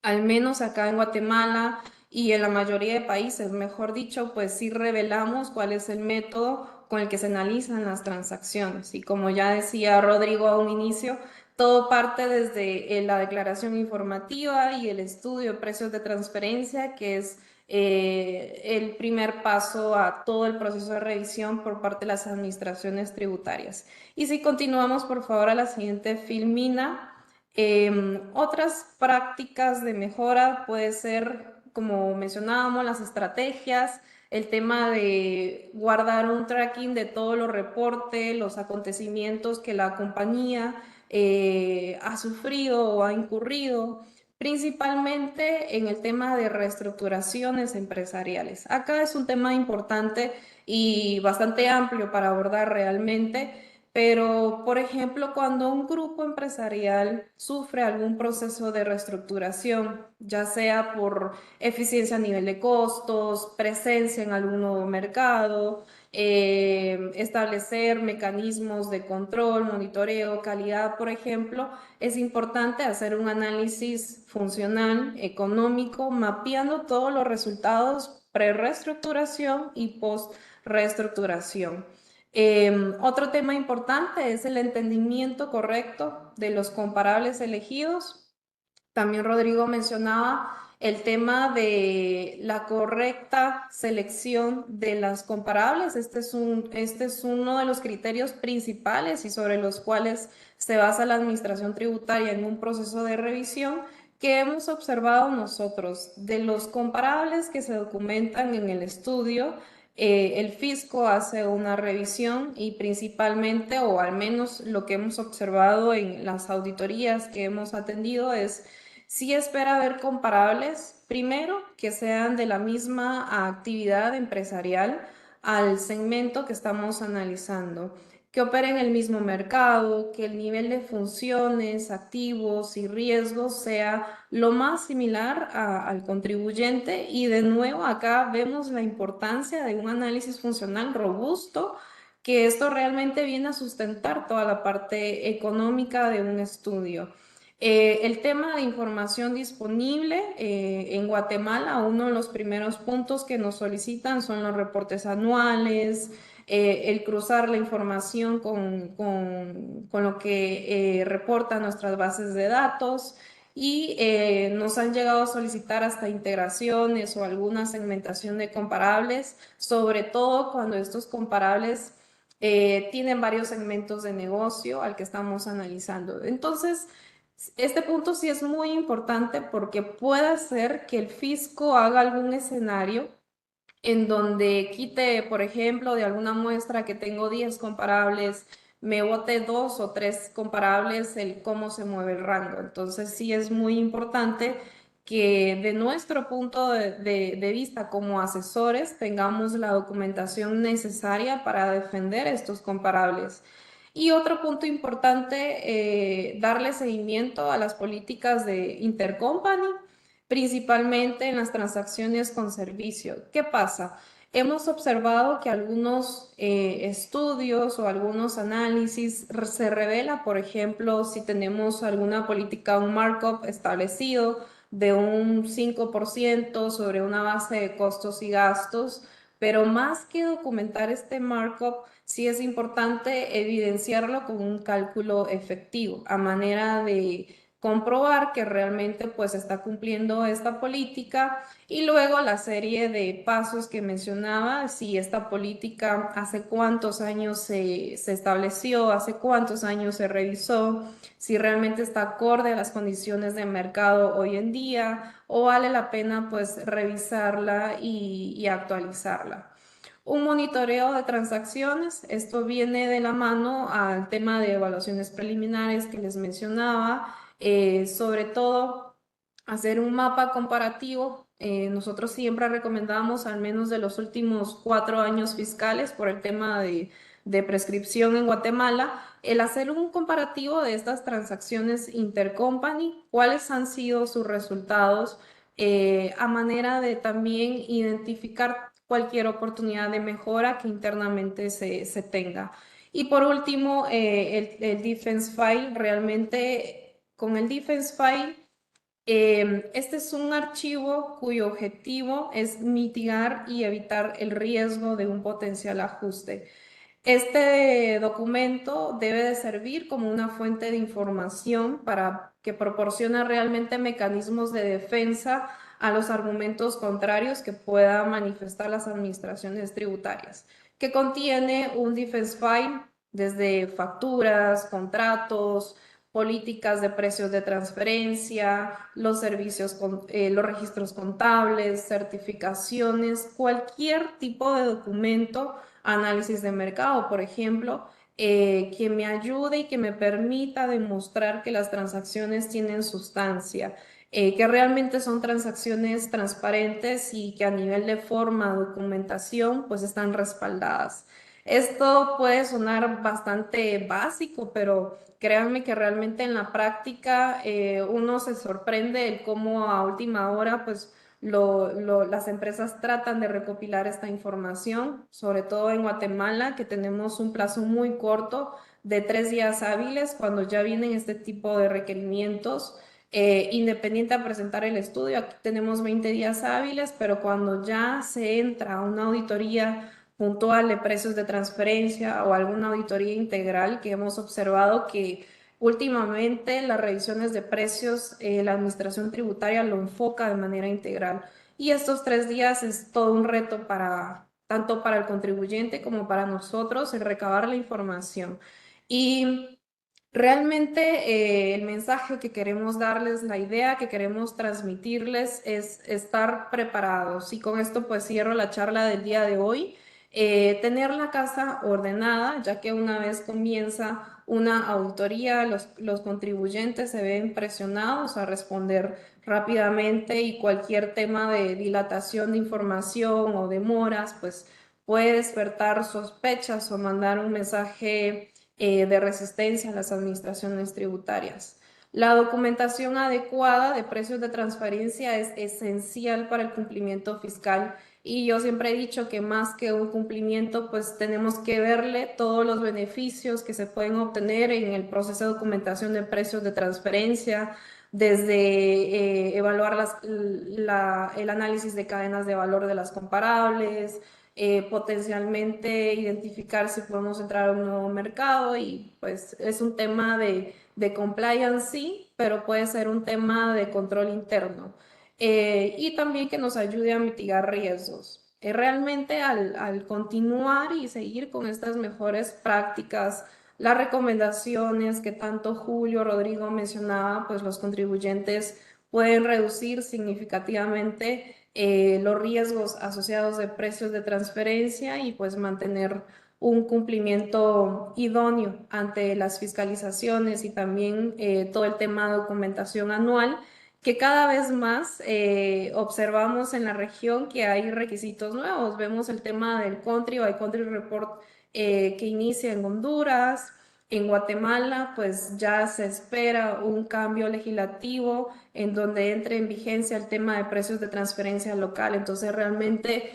Al menos acá en Guatemala y en la mayoría de países, mejor dicho, pues sí revelamos cuál es el método con el que se analizan las transacciones. Y como ya decía Rodrigo a un inicio, todo parte desde la declaración informativa y el estudio de precios de transferencia, que es el primer paso a todo el proceso de revisión por parte de las administraciones tributarias. Y si continuamos, por favor, a la siguiente filmina. Otras prácticas de mejora puede ser, como mencionábamos, las estrategias, el tema de guardar un tracking de todos los reportes, los acontecimientos que la compañía ha sufrido o ha incurrido, principalmente en el tema de reestructuraciones empresariales. Acá es un tema importante y bastante amplio para abordar realmente. Pero, por ejemplo, cuando un grupo empresarial sufre algún proceso de reestructuración, ya sea por eficiencia a nivel de costos, presencia en algún nuevo mercado, establecer mecanismos de control, monitoreo, calidad, por ejemplo, es importante hacer un análisis funcional, económico, mapeando todos los resultados pre-reestructuración y post-reestructuración. Otro tema importante es el entendimiento correcto de los comparables elegidos. También Rodrigo mencionaba el tema de la correcta selección de las comparables. Este es uno de los criterios principales y sobre los cuales se basa la administración tributaria en un proceso de revisión que hemos observado nosotros. De los comparables que se documentan en el estudio, el fisco hace una revisión y principalmente, o al menos lo que hemos observado en las auditorías que hemos atendido, es sí espera ver comparables, primero, que sean de la misma actividad empresarial al segmento que estamos analizando, que operen en el mismo mercado, que el nivel de funciones, activos y riesgos sea lo más similar al contribuyente. Y de nuevo, acá vemos la importancia de un análisis funcional robusto, que esto realmente viene a sustentar toda la parte económica de un estudio. El tema de información disponible en Guatemala, uno de los primeros puntos que nos solicitan son los reportes anuales, el cruzar la información con lo que reportan nuestras bases de datos y nos han llegado a solicitar hasta integraciones o alguna segmentación de comparables, sobre todo cuando estos comparables tienen varios segmentos de negocio al que estamos analizando. Entonces, este punto sí es muy importante porque puede ser que el fisco haga algún escenario en donde quite, por ejemplo, de alguna muestra que tengo 10 comparables, me bote 2 o 3 comparables, el cómo se mueve el rango. Entonces sí es muy importante que de nuestro punto de vista como asesores tengamos la documentación necesaria para defender estos comparables. Y otro punto importante, darle seguimiento a las políticas de intercompany, principalmente en las transacciones con servicio. ¿Qué pasa? Hemos observado que algunos estudios o algunos análisis se revela, por ejemplo, si tenemos alguna política, un markup establecido de un 5% sobre una base de costos y gastos, pero más que documentar este markup, sí es importante evidenciarlo con un cálculo efectivo, a manera de comprobar que realmente pues está cumpliendo esta política y luego la serie de pasos que mencionaba, si esta política hace cuántos años se estableció, hace cuántos años se revisó, si realmente está acorde a las condiciones de mercado hoy en día o vale la pena pues revisarla y actualizarla. Un monitoreo de transacciones, esto viene de la mano al tema de evaluaciones preliminares que les mencionaba, sobre todo hacer un mapa comparativo. Nosotros siempre recomendamos al menos de los últimos 4 años fiscales por el tema de prescripción en Guatemala, el hacer un comparativo de estas transacciones intercompany, cuáles han sido sus resultados, a manera de también identificar cualquier oportunidad de mejora que internamente se tenga. Y por último, el Defense File, realmente con el Defense File, este es un archivo cuyo objetivo es mitigar y evitar el riesgo de un potencial ajuste. Este documento debe de servir como una fuente de información para que proporcione realmente mecanismos de defensa a los argumentos contrarios que puedan manifestar las administraciones tributarias, que contiene un defense file desde facturas, contratos, políticas de precios de transferencia, los servicios, los registros contables, certificaciones, cualquier tipo de documento, análisis de mercado, por ejemplo, que me ayude y que me permita demostrar que las transacciones tienen sustancia, que realmente son transacciones transparentes y que a nivel de forma, documentación, pues están respaldadas. Esto puede sonar bastante básico, pero créanme que realmente en la práctica uno se sorprende el cómo a última hora, pues las empresas tratan de recopilar esta información, sobre todo en Guatemala, que tenemos un plazo muy corto de 3 días hábiles cuando ya vienen este tipo de requerimientos. Independiente a presentar el estudio, aquí tenemos 20 días hábiles, pero cuando ya se entra a una auditoría puntual de precios de transferencia o alguna auditoría integral, que hemos observado que últimamente las revisiones de precios, la administración tributaria lo enfoca de manera integral. Y estos 3 días es todo un reto tanto para el contribuyente como para nosotros, el recabar la información. Y realmente el mensaje que queremos darles, la idea que queremos transmitirles es estar preparados. Y con esto pues cierro la charla del día de hoy. Tener la casa ordenada, ya que una vez comienza una auditoría, los contribuyentes se ven presionados a responder rápidamente y cualquier tema de dilatación de información o demoras, pues puede despertar sospechas o mandar un mensaje de resistencia a las administraciones tributarias. La documentación adecuada de precios de transferencia es esencial para el cumplimiento fiscal y yo siempre he dicho que más que un cumplimiento, pues tenemos que verle todos los beneficios que se pueden obtener en el proceso de documentación de precios de transferencia, desde evaluar el análisis de cadenas de valor de las comparables, potencialmente identificar si podemos entrar a un nuevo mercado y pues es un tema de compliance, sí, pero puede ser un tema de control interno. Y también que nos ayude a mitigar riesgos. Realmente al continuar y seguir con estas mejores prácticas, las recomendaciones que tanto Julio, Rodrigo mencionaba, pues los contribuyentes pueden reducir significativamente los riesgos asociados de precios de transferencia y pues mantener un cumplimiento idóneo ante las fiscalizaciones y también todo el tema de documentación anual, que cada vez más observamos en la región que hay requisitos nuevos. Vemos el tema del country by country report que inicia en Honduras. En Guatemala, pues ya se espera un cambio legislativo en donde entre en vigencia el tema de precios de transferencia local. Entonces, realmente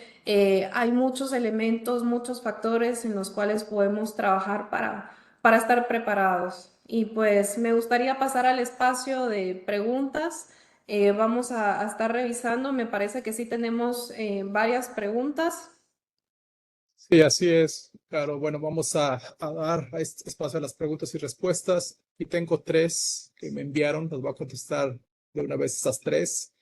hay muchos elementos, muchos factores en los cuales podemos trabajar para estar preparados. Y pues me gustaría pasar al espacio de preguntas. Vamos a estar revisando. Me parece que sí tenemos varias preguntas. Sí, así es. Claro, bueno, vamos a dar a este espacio a las preguntas y respuestas. Y tengo 3 que me enviaron, las voy a contestar de una vez esas 3.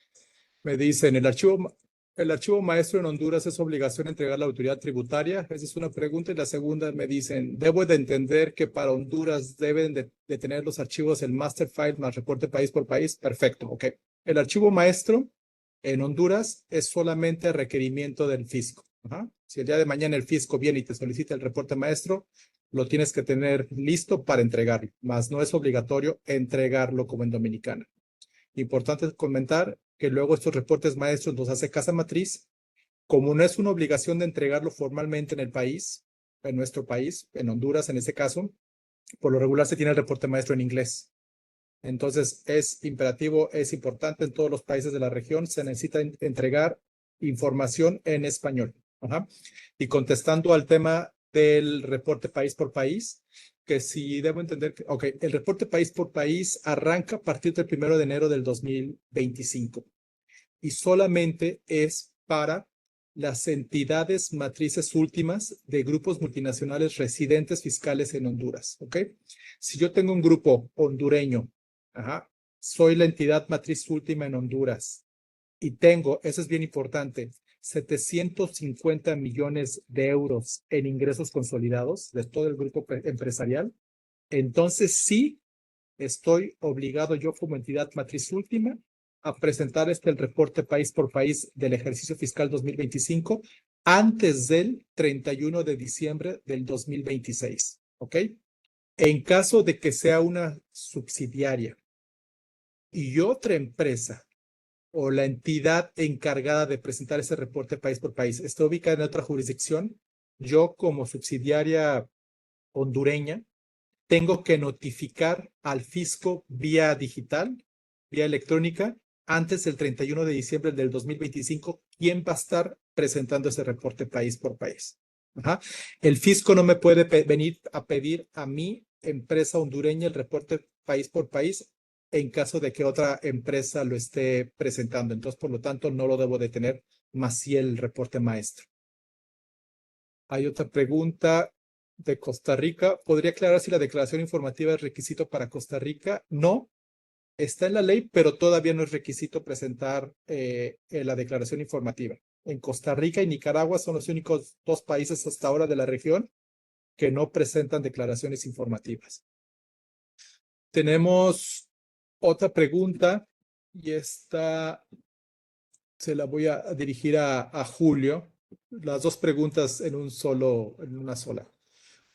Me dicen, el archivo maestro en Honduras es obligación entregar a la autoridad tributaria. Esa es una pregunta. Y la segunda me dicen, debo de entender que para Honduras deben de tener los archivos el master file más reporte país por país. Perfecto, ok. El archivo maestro en Honduras es solamente requerimiento del fisco. Ajá. Si el día de mañana el fisco viene y te solicita el reporte maestro, lo tienes que tener listo para entregarlo, mas no es obligatorio entregarlo como en Dominicana. Importante comentar que luego estos reportes maestros los hace Casa Matriz. Como no es una obligación de entregarlo formalmente en el país, en nuestro país, en Honduras en ese caso, por lo regular se tiene el reporte maestro en inglés. Entonces es imperativo, es importante en todos los países de la región, se necesita entregar información en español. Ajá. Y contestando al tema del reporte país por país, que si debo entender que, ok, el reporte país por país arranca a partir del 1 de enero del 2025 y solamente es para las entidades matrices últimas de grupos multinacionales residentes fiscales en Honduras, ¿ok? Si yo tengo un grupo hondureño, ajá, soy la entidad matriz última en Honduras y tengo, eso es bien importante, 750 millones de euros en ingresos consolidados de todo el grupo empresarial, entonces sí estoy obligado yo como entidad matriz última a presentar el reporte país por país del ejercicio fiscal 2025 antes del 31 de diciembre del 2026, ¿ok? En caso de que sea una subsidiaria y otra empresa o la entidad encargada de presentar ese reporte país por país está ubicada en otra jurisdicción, yo como subsidiaria hondureña tengo que notificar al fisco vía digital, vía electrónica, antes del 31 de diciembre del 2025, quién va a estar presentando ese reporte país por país. Ajá. El fisco no me puede venir a pedir a mi empresa hondureña el reporte país por país en caso de que otra empresa lo esté presentando. Entonces, por lo tanto, no lo debo de tener, más sí el reporte maestro. Hay otra pregunta de Costa Rica. ¿Podría aclarar si la declaración informativa es requisito para Costa Rica? No, está en la ley, pero todavía no es requisito presentar la declaración informativa. En Costa Rica y Nicaragua son los únicos dos países hasta ahora de la región que no presentan declaraciones informativas. Tenemos otra pregunta y esta se la voy a dirigir a Julio. Las dos preguntas en una sola.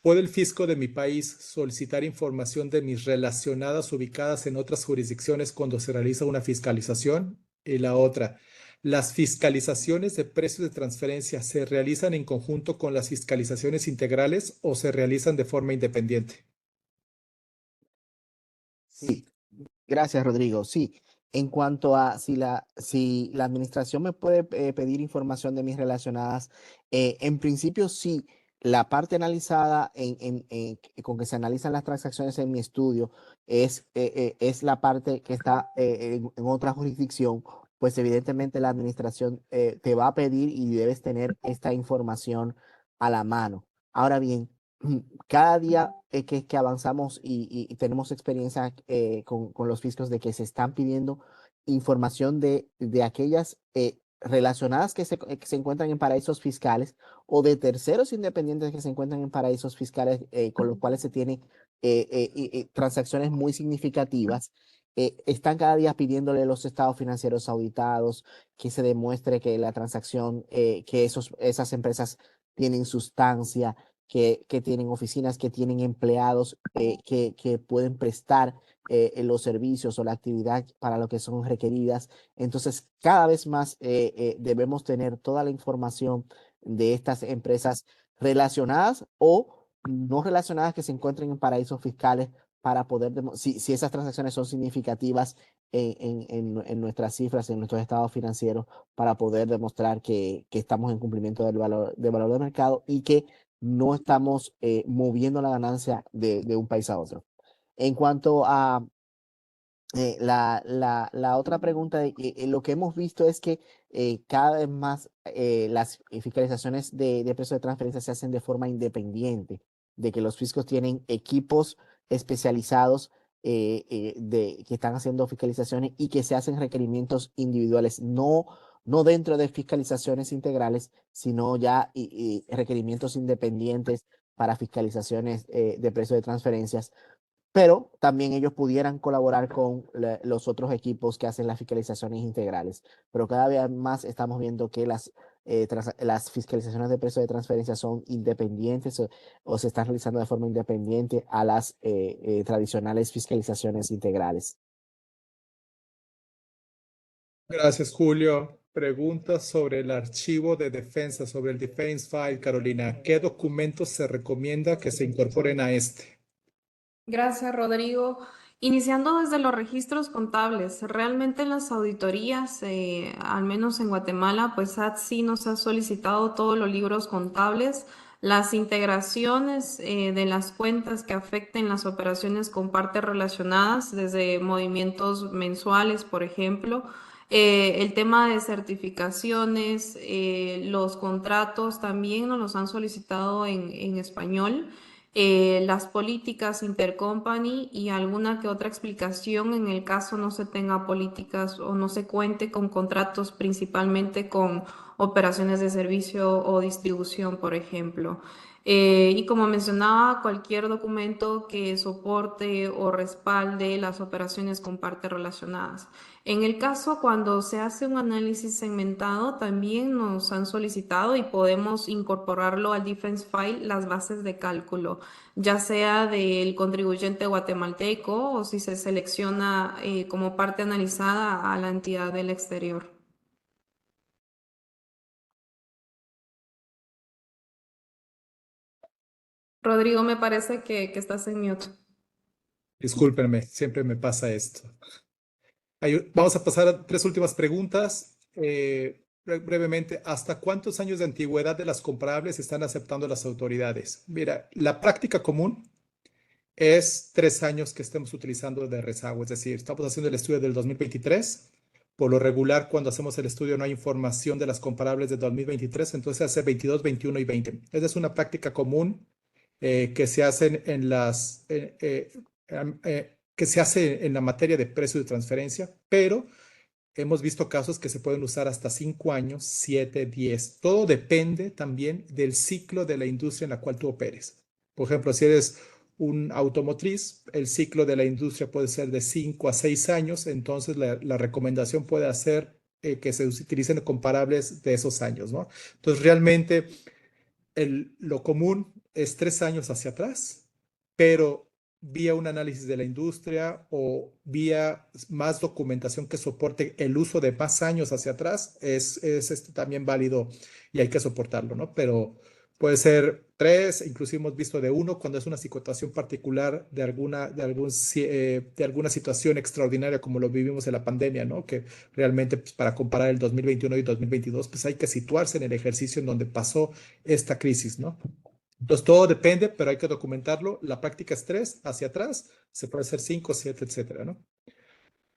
¿Puede el fisco de mi país solicitar información de mis relacionadas ubicadas en otras jurisdicciones cuando se realiza una fiscalización? Y la otra, ¿las fiscalizaciones de precios de transferencia se realizan en conjunto con las fiscalizaciones integrales o se realizan de forma independiente? Sí, gracias, Rodrigo. Sí, en cuanto a si la administración me puede pedir información de mis relacionadas, en principio sí, la parte analizada con que se analizan las transacciones en mi estudio es la parte que está en otra jurisdicción, pues evidentemente la administración te va a pedir y debes tener esta información a la mano. Ahora bien, cada día que avanzamos y tenemos experiencia con los fiscos de que se están pidiendo información de aquellas relacionadas que se encuentran en paraísos fiscales o de terceros independientes que se encuentran en paraísos fiscales con los cuales se tienen transacciones muy significativas. Están cada día pidiéndole los estados financieros auditados, que se demuestre que la transacción, que esas empresas tienen sustancia, que tienen oficinas, que tienen empleados que pueden prestar los servicios o la actividad para lo que son requeridas. Entonces, cada vez más debemos tener toda la información de estas empresas relacionadas o no relacionadas que se encuentren en paraísos fiscales para poder, si esas transacciones son significativas en nuestras cifras, en nuestros estados financieros, para poder demostrar que estamos en cumplimiento del valor de mercado y que no estamos moviendo la ganancia de un país a otro. En cuanto a la otra pregunta, lo que hemos visto es que cada vez más las fiscalizaciones de precios de transferencia se hacen de forma independiente, de que los fiscos tienen equipos especializados que están haciendo fiscalizaciones y que se hacen requerimientos individuales, no dentro de fiscalizaciones integrales, sino ya requerimientos independientes para fiscalizaciones de precios de transferencias, pero también ellos pudieran colaborar con los otros equipos que hacen las fiscalizaciones integrales. Pero cada vez más estamos viendo que las fiscalizaciones de precios de transferencia son independientes o se están realizando de forma independiente a las tradicionales fiscalizaciones integrales. Gracias, Julio. Pregunta sobre el archivo de defensa, sobre el Defense File, Carolina. ¿Qué documentos se recomienda que se incorporen a este? Gracias, Rodrigo. Iniciando desde los registros contables, realmente en las auditorías, al menos en Guatemala, pues SAT sí nos ha solicitado todos los libros contables, las integraciones de las cuentas que afecten las operaciones con partes relacionadas, desde movimientos mensuales, por ejemplo, el tema de certificaciones, los contratos también nos los han solicitado en español, las políticas intercompany y alguna que otra explicación en el caso no se tenga políticas o no se cuente con contratos principalmente con operaciones de servicio o distribución, por ejemplo. Y como mencionaba, cualquier documento que soporte o respalde las operaciones con partes relacionadas. En el caso cuando se hace un análisis segmentado, también nos han solicitado y podemos incorporarlo al Defense File las bases de cálculo, ya sea del contribuyente guatemalteco o si se selecciona como parte analizada a la entidad del exterior. Rodrigo, me parece que estás en mute. Discúlpenme, siempre me pasa esto. Vamos a pasar a tres últimas preguntas. Brevemente, ¿hasta cuántos años de antigüedad de las comparables están aceptando las autoridades? Mira, la práctica común es 3 años que estemos utilizando de rezago, es decir, estamos haciendo el estudio del 2023, Por lo regular, cuando hacemos el estudio no hay información de las comparables de 2023, entonces se hace 22, 21 y 20. Esa es una práctica común que se hace que se hace en la materia de precio de transferencia, pero hemos visto casos que se pueden usar hasta 5 años, 7, 10. Todo depende también del ciclo de la industria en la cual tú operes. Por ejemplo, si eres un automotriz, el ciclo de la industria puede ser de 5 a 6 años, entonces la recomendación puede hacer que se utilicen comparables de esos años, ¿no? Entonces, realmente lo común es 3 años hacia atrás, pero vía un análisis de la industria o vía más documentación que soporte el uso de más años hacia atrás, es también válido y hay que soportarlo, ¿no? Pero puede ser 3, inclusive hemos visto de 1 cuando es una situación particular de alguna situación extraordinaria como lo vivimos en la pandemia, ¿no? Que realmente pues, para comparar el 2021 y 2022, pues hay que situarse en el ejercicio en donde pasó esta crisis, ¿no? Entonces todo depende, pero hay que documentarlo. La práctica es 3 hacia atrás, se puede hacer 5, 7, etcétera, ¿no?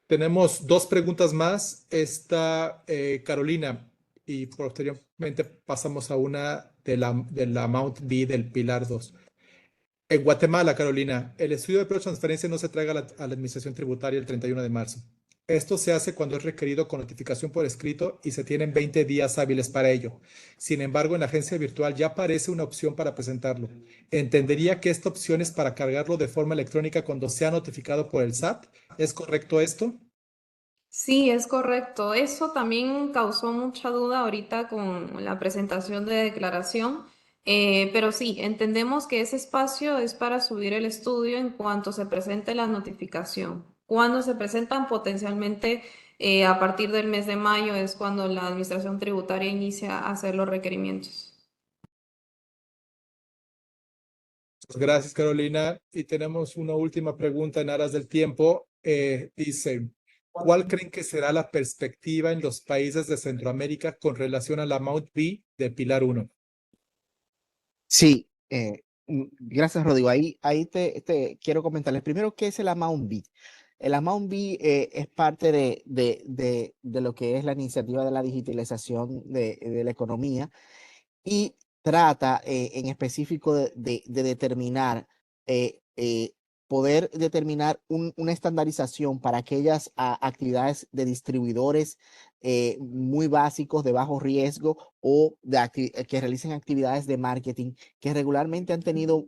Tenemos 2 preguntas más. Esta, Carolina, y posteriormente pasamos a una de la Mount B del Pilar 2. En Guatemala, Carolina, el estudio de precio de transferencia no se traga a la Administración Tributaria el 31 de marzo. Esto se hace cuando es requerido con notificación por escrito y se tienen 20 días hábiles para ello. Sin embargo, en la agencia virtual ya aparece una opción para presentarlo. Entendería que esta opción es para cargarlo de forma electrónica cuando sea notificado por el SAT. ¿Es correcto esto? Sí, es correcto. Eso también causó mucha duda ahorita con la presentación de declaración, pero sí, entendemos que ese espacio es para subir el estudio en cuanto se presente la notificación. Cuando se presentan potencialmente a partir del mes de mayo es cuando la Administración Tributaria inicia a hacer los requerimientos. Gracias, Carolina. Y tenemos una última pregunta en aras del tiempo. Dice, ¿cuál creen que será la perspectiva en los países de Centroamérica con relación a la Mount B de Pilar 1? Sí, gracias, Rodrigo. Ahí te quiero comentarles primero qué es el Amount B. El Amount B es parte de lo que es la iniciativa de la digitalización de la economía y trata en específico de determinar, poder determinar una estandarización para aquellas actividades de distribuidores muy básicos, de bajo riesgo o que realicen actividades de marketing que regularmente han tenido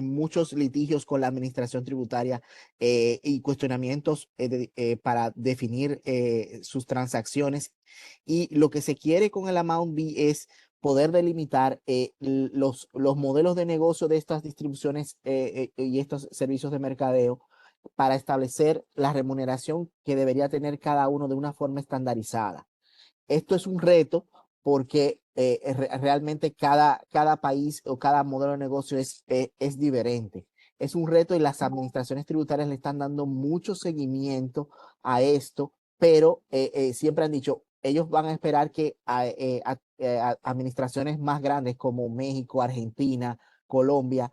muchos litigios con la administración tributaria y cuestionamientos para definir sus transacciones. Y lo que se quiere con el Amount B es poder delimitar los modelos de negocio de estas distribuciones y estos servicios de mercadeo para establecer la remuneración que debería tener cada uno de una forma estandarizada. Esto es un reto porque realmente cada país o cada modelo de negocio es diferente. Es un reto y las administraciones tributarias le están dando mucho seguimiento a esto, pero siempre han dicho, ellos van a esperar que administraciones más grandes como México, Argentina, Colombia,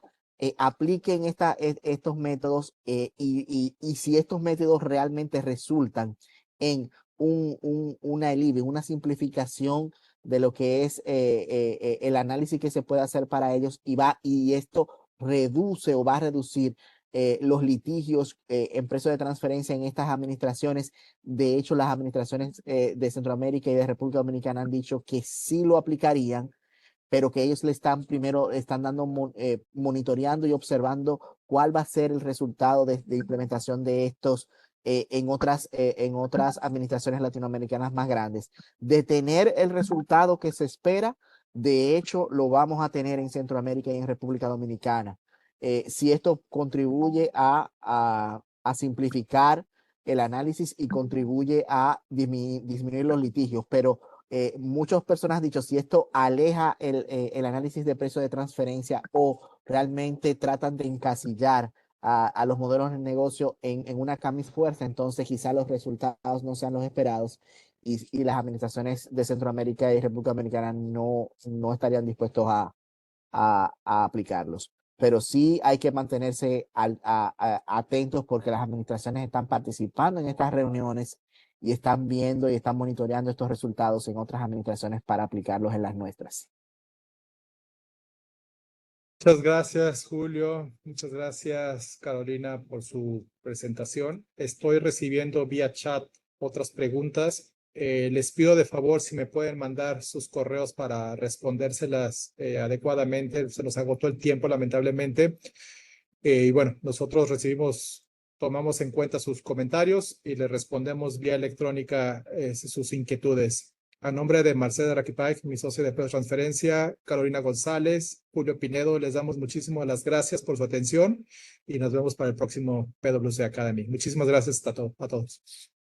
apliquen estos métodos y si estos métodos realmente resultan en una alivio, una simplificación de lo que es el análisis que se puede hacer para ellos y esto reduce o va a reducir los litigios en precio de transferencia en estas administraciones. De hecho, las administraciones de Centroamérica y de República Dominicana han dicho que sí lo aplicarían, pero que ellos están dando, monitoreando y observando cuál va a ser el resultado de implementación de estos en otras administraciones latinoamericanas más grandes. De tener el resultado que se espera, de hecho, lo vamos a tener en Centroamérica y en República Dominicana. Si esto contribuye a simplificar el análisis y contribuye a disminuir los litigios, pero muchas personas han dicho, si esto aleja el análisis de precio de transferencia o realmente tratan de encasillar a los modelos de negocio en una camis fuerza, entonces quizá los resultados no sean los esperados y las administraciones de Centroamérica y República Dominicana no estarían dispuestos a aplicarlos. Pero sí hay que mantenerse atentos porque las administraciones están participando en estas reuniones y están viendo y están monitoreando estos resultados en otras administraciones para aplicarlos en las nuestras. Muchas gracias, Julio. Muchas gracias, Carolina, por su presentación. Estoy recibiendo vía chat otras preguntas. Les pido de favor si me pueden mandar sus correos para respondérselas adecuadamente. Se nos agotó el tiempo, lamentablemente. Y bueno, nosotros tomamos en cuenta sus comentarios y les respondemos vía electrónica sus inquietudes. A nombre de Marcela Araquipay, mi socio de transferencia, Carolina González, Julio Pinedo, les damos muchísimas las gracias por su atención y nos vemos para el próximo PwC Academy. Muchísimas gracias a todos.